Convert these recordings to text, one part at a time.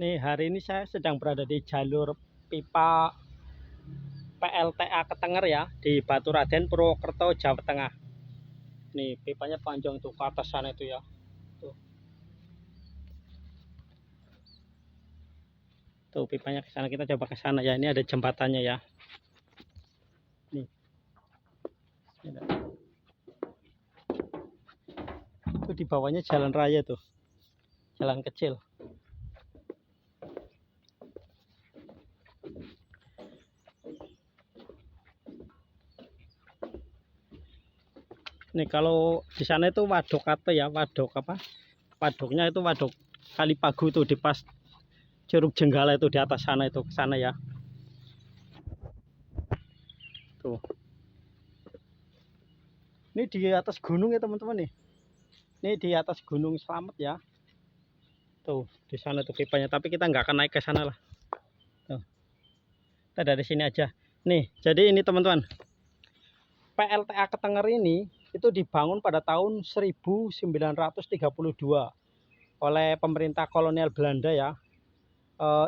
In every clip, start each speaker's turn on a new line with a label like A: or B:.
A: Nih, hari ini saya sedang berada di jalur pipa PLTA Ketenger ya, di Baturaden, Purwokerto, Jawa Tengah. Nih, pipanya panjang tuh ke atas sana itu ya. Tuh, tuh pipanya ke sana. Kita coba ke sana ya. Ini ada jembatannya ya. Nih. Itu di bawahnya jalan raya tuh. Jalan kecil. Nih, kalau di sana itu waduk apa ya? Waduk apa? Waduknya itu waduk Kali Pagu tuh di pas Curug Jenggala itu di atas sana itu, ke sana ya. Tuh. Ini di atas gunung ya teman-teman nih. Ini di atas Gunung Slamet ya. Tuh, di sana tuh pipanya, tapi kita nggak akan naik ke sana lah. Tuh. Kita dari sini aja. Nih, jadi ini teman-teman. PLTA Ketenger ini itu dibangun pada tahun 1932 oleh pemerintah kolonial Belanda ya.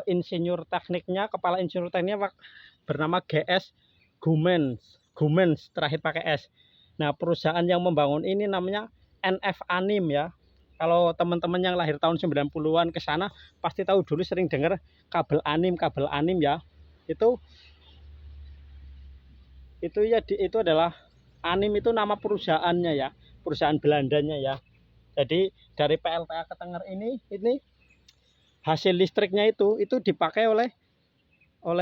A: Insinyur tekniknya, kepala insinyur tekniknya bernama GS Gumens. Gumens terakhir pakai S. Nah, perusahaan yang membangun ini namanya NF Anim ya. Kalau teman-teman yang lahir tahun 90-an ke sana pasti tahu, dulu sering dengar kabel anim ya. Itu ya itu adalah Anim, itu nama perusahaannya ya, perusahaan Belandanya ya. Jadi dari PLTA Ketenger ini hasil listriknya itu dipakai oleh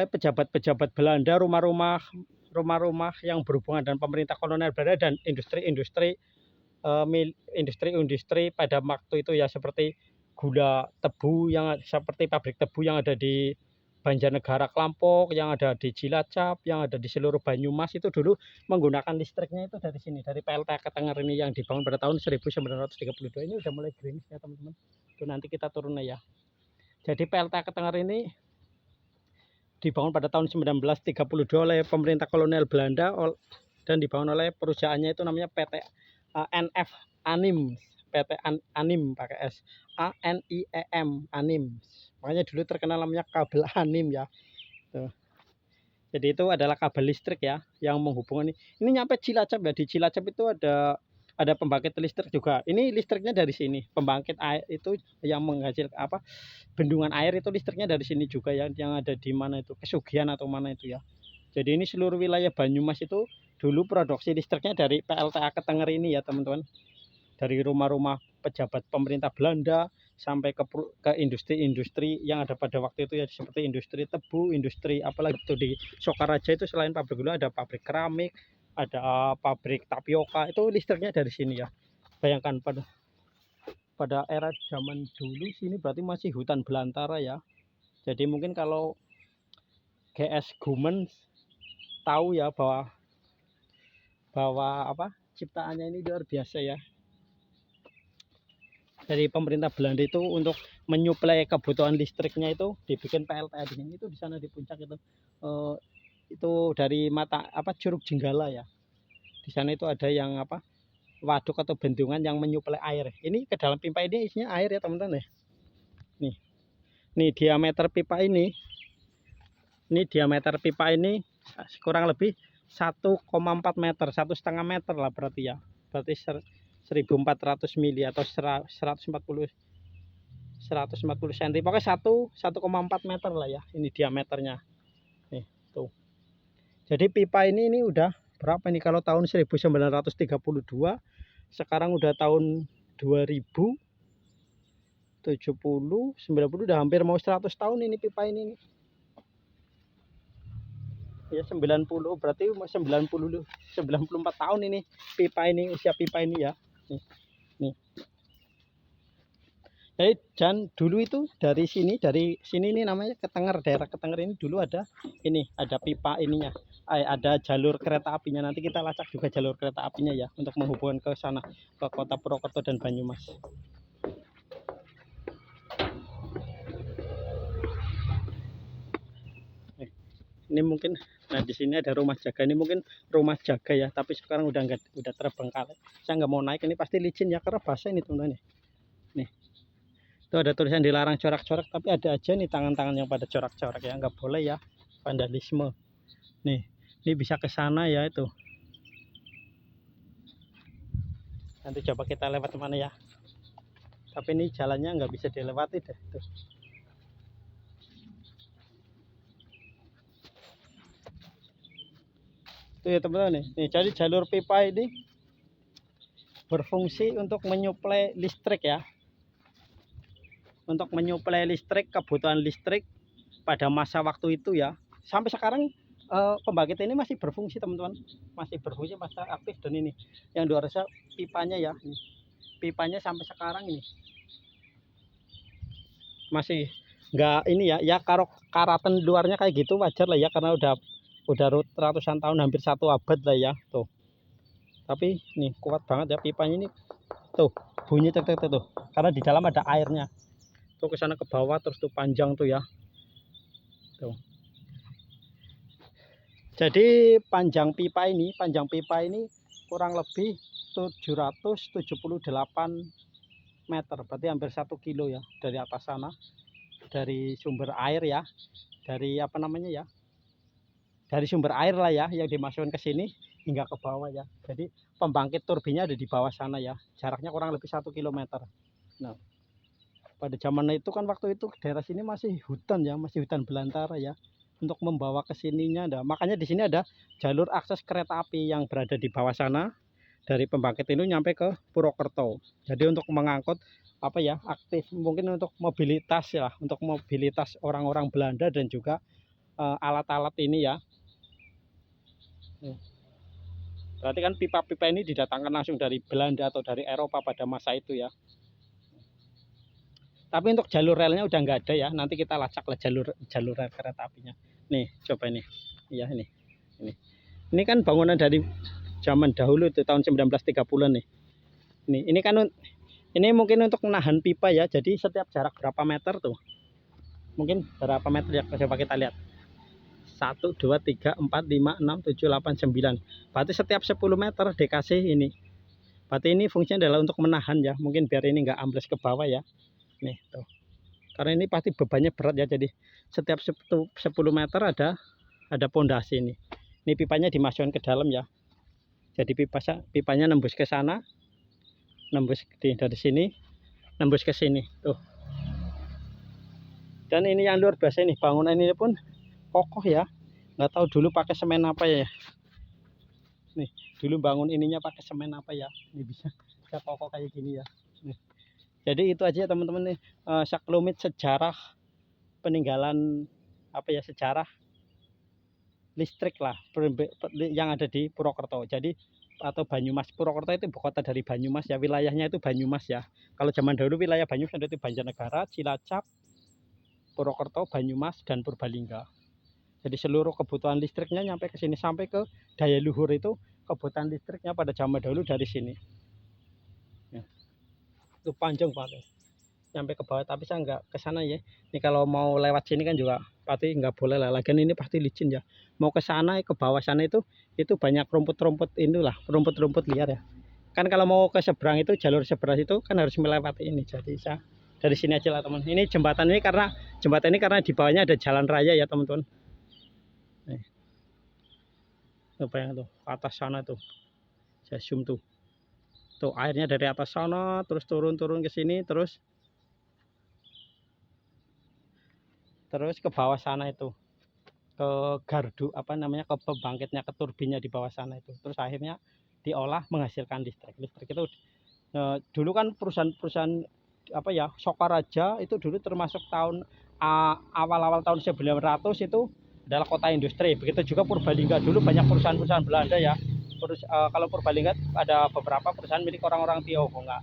A: pejabat-pejabat Belanda, rumah-rumah yang berhubungan dengan pemerintah kolonial Belanda, dan industri-industri pada waktu itu ya, seperti gula tebu, yang seperti pabrik tebu yang ada di Banjarnegara, Klampok, yang ada di Cilacap, yang ada di seluruh Banyumas, itu dulu menggunakan listriknya itu dari sini, dari PLTA Ketenger ini yang dibangun pada tahun 1932. Ini udah mulai gerimis ya teman-teman. Itu nanti kita turun ya. Jadi PLTA Ketenger ini dibangun pada tahun 1932 oleh pemerintah kolonial Belanda dan dibangun oleh perusahaannya itu namanya PT NF Anim. PT Anim pakai S, ANIEM Anim. Makanya dulu terkenal namanya kabel Anim ya. Tuh. Jadi itu adalah kabel listrik ya yang menghubungkan ini nyampe Cilacap ya. Di Cilacap itu ada pembangkit listrik juga. Ini listriknya dari sini. Pembangkit air itu yang menghasilkan apa? Bendungan air itu listriknya dari sini juga ya, yang ada di mana itu, Kesugihan atau mana itu ya. Jadi ini seluruh wilayah Banyumas itu dulu produksi listriknya dari PLTA Ketenger ini ya teman-teman. Dari rumah-rumah pejabat pemerintah Belanda sampai ke industri-industri yang ada pada waktu itu ya, seperti industri tebu, industri apalagi itu di Sokaraja itu selain pabrik gula ada pabrik keramik, ada pabrik tapioka, itu listriknya dari sini ya. Bayangkan pada era zaman dulu sini berarti masih hutan belantara ya. Jadi mungkin kalau GS Gumens tahu ya bahwa apa ciptaannya ini luar biasa ya. Dari pemerintah Belanda itu untuk menyuplai kebutuhan listriknya itu dibikin PLTA di sini, itu di sana di puncak itu dari mata apa Curug Jenggala ya. Di sana itu ada yang apa waduk atau bendungan yang menyuplai air. Ini ke dalam pipa ini isinya air ya teman-teman ya. Nih diameter pipa ini kurang lebih 1,4 meter, 1,5 meter lah berarti ya. Berarti 1400 mili atau 140 cm. Pokoknya 1,4 meter lah ya. Ini diameternya. Nih, tuh. Jadi pipa ini udah berapa nih, kalau tahun 1932, sekarang udah tahun 2070, 90 udah hampir mau 100 tahun ini pipa ini nih. Ya 90, berarti 94 tahun ini pipa ini, usia pipa ini ya. Nih. Jadi dulu itu dari sini ini namanya Ketenger, daerah Ketenger ini dulu ada pipa ininya. Ada jalur kereta apinya, nanti kita lacak juga jalur kereta apinya ya untuk menghubungkan ke sana, ke kota Purwokerto dan Banyumas. Ini mungkin, nah di sini ada rumah jaga, ini mungkin rumah jaga ya, tapi sekarang udah terbengkalai. Saya nggak mau naik, ini pasti licin ya karena basah ini teman-teman. Nih Itu ada tulisan dilarang corak-corak, tapi ada aja nih tangan-tangan yang pada corak-corak ya, nggak boleh ya, vandalisme. Nih, ini bisa ke sana ya itu. Nanti coba kita lewat mana ya. Tapi ini jalannya nggak bisa dilewati deh. Tuh. Tuh ya teman-teman nih. Jadi jalur pipa ini berfungsi untuk menyuplai listrik ya. Untuk menyuplai listrik, kebutuhan listrik pada masa waktu itu ya. Sampai sekarang pembangkit ini masih berfungsi teman-teman. Masih berfungsi, masih aktif. Dan ini yang luar biasa pipanya ya. Ini. Pipanya sampai sekarang ini masih nggak ini ya karatan luarnya kayak gitu wajar lah ya, karena udah ratusan tahun, hampir 1 abad lah ya tuh. Tapi nih kuat banget ya pipanya ini tuh, bunyi tek tuh karena di dalam ada airnya tuh, ke sana ke bawah terus tuh panjang tuh ya tuh. Jadi panjang pipa ini kurang lebih 778 meter, berarti hampir 1 kilo ya dari atas sana, dari sumber air ya, dari apa namanya ya, dari sumber air lah ya yang dimasukkan ke sini hingga ke bawah ya. Jadi pembangkit turbinnya ada di bawah sana ya, jaraknya kurang lebih 1 kilometer. Nah, pada zaman itu kan waktu itu daerah sini masih hutan ya, masih hutan belantara ya. Untuk membawa ke sininya ada, makanya di sini ada jalur akses kereta api yang berada di bawah sana. Dari pembangkit ini nyampe ke Purwokerto. Jadi untuk mengangkut apa ya, aktif mungkin untuk mobilitas ya, untuk mobilitas orang-orang Belanda dan juga alat-alat ini ya. Berarti kan pipa-pipa ini didatangkan langsung dari Belanda atau dari Eropa pada masa itu ya. Tapi untuk jalur relnya udah nggak ada ya. Nanti kita lacak lah jalur rel kereta apinya. Nih, coba ini. Iya ini. Ini kan bangunan dari zaman dahulu itu tahun 1930-an nih. Ini kan ini mungkin untuk menahan pipa ya. Jadi setiap jarak berapa meter tuh? Mungkin berapa meter ya? Coba kita lihat. 1, 2, 3, 4, 5, 6, 7, 8, 9. Berarti setiap 10 meter dikasih ini. Berarti ini fungsinya adalah untuk menahan ya. Mungkin biar ini nggak ambles ke bawah ya. Nih tuh. Karena ini pasti bebannya berat ya. Jadi setiap 10 meter ada pondasi ini. Ini pipanya dimasukkan ke dalam ya. Jadi pipanya nembus ke sana, nembus dari sini, nembus ke sini tuh. Dan ini yang luar biasa ini, bangunan ini pun kokoh ya. Nggak tahu dulu pakai semen apa ya. Nih dulu bangun ininya pakai semen apa ya. Ini bisa kokoh kayak gini ya. Nih. Jadi itu aja teman-teman nih, sekelumit sejarah peninggalan apa ya, sejarah listrik lah yang ada di Purwokerto. Jadi atau Banyumas. Purwokerto itu ibu kota dari Banyumas ya, wilayahnya itu Banyumas ya. Kalau zaman dahulu wilayah Banyumas itu Banjarnegara, Cilacap, Purwokerto, Banyumas, dan Purbalingga. Jadi seluruh kebutuhan listriknya nyampe ke sini, sampai ke Daya Luhur itu kebutuhan listriknya pada zaman dahulu dari sini. Ya. Itu panjang banget, nyampe ke bawah, tapi saya nggak ke sana ya. Ini kalau mau lewat sini kan juga pasti nggak boleh lah. Lagian ini pasti licin ya. Mau ke sana, ke bawah sana itu banyak rumput-rumput inilah, rumput-rumput liar ya. Kan kalau mau ke seberang itu, jalur seberang itu kan harus melewati ini. Jadi saya dari sini aja lah teman. Ini jembatan ini karena di bawahnya ada jalan raya ya teman-teman. Nih. Apa yang tuh atas sana tuh, saya zoom tuh. Tuh airnya dari atas sana terus turun ke sini, terus ke bawah sana itu, ke gardu apa namanya, ke pembangkitnya, ke turbinnya di bawah sana itu, terus akhirnya diolah menghasilkan listrik itu. Dulu kan perusahaan apa ya, Sokaraja itu dulu termasuk tahun awal-awal tahun 1900 itu adalah kota industri. Begitu juga Purbalingga, dulu banyak perusahaan-perusahaan Belanda ya. Kalau Purbalingga ada beberapa perusahaan milik orang-orang Tionghoa,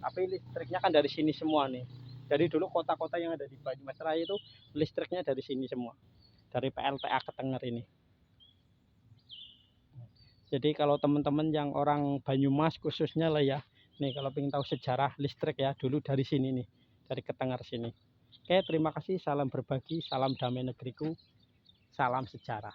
A: tapi listriknya kan dari sini semua nih. Jadi dulu kota-kota yang ada di Banyumas Raya itu listriknya dari sini semua, dari PLTA Ketenger ini. Jadi kalau teman-teman yang orang Banyumas khususnya lah ya, nih kalau ingin tahu sejarah listrik ya, dulu dari sini nih, dari Ketenger sini. Oke, terima kasih, salam berbagi, salam damai negeriku, salam sejarah.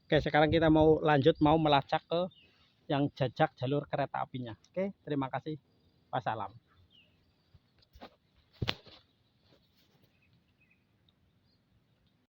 A: Oke, sekarang kita mau lanjut, mau melacak ke yang jajak jalur kereta apinya. Oke, terima kasih. Wassalam.